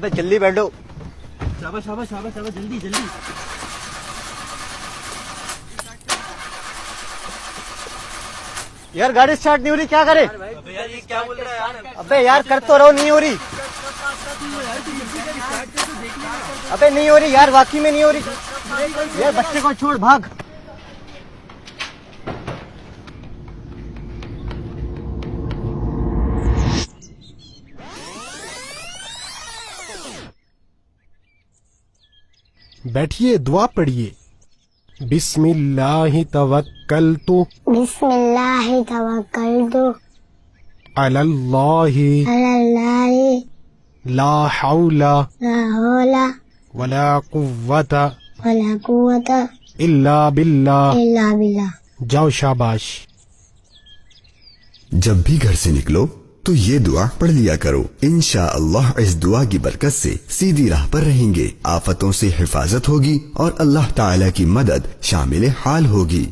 ابے جلدی بیٹھو. شاباش شاباش شاباش شاباش جلدی جلدی. یار گاڑی اسٹارٹ نہیں ہو رہی, کیا کرے؟ ابے یار یہ کیا بول رہا ہے یار. ابے یار کر تو رہو, نہیں ہو رہی. ابے نہیں ہو رہی یار, واقعی میں نہیں ہو رہی یار. بچے کو چھوڑ, بھاگ. بیٹھیے, دعا پڑھیے. بسم اللہ توکلت بسم اللہ توکلت علی اللہ علی اللہ لا حول لا حول ولا قوت ولا قوت الا باللہ. الا باللہ. جاؤ, شاباش. جب بھی گھر سے نکلو تو یہ دعا پڑھ لیا کرو. انشاءاللہ اس دعا کی برکت سے سیدھی راہ پر رہیں گے, آفتوں سے حفاظت ہوگی اور اللہ تعالی کی مدد شامل حال ہوگی.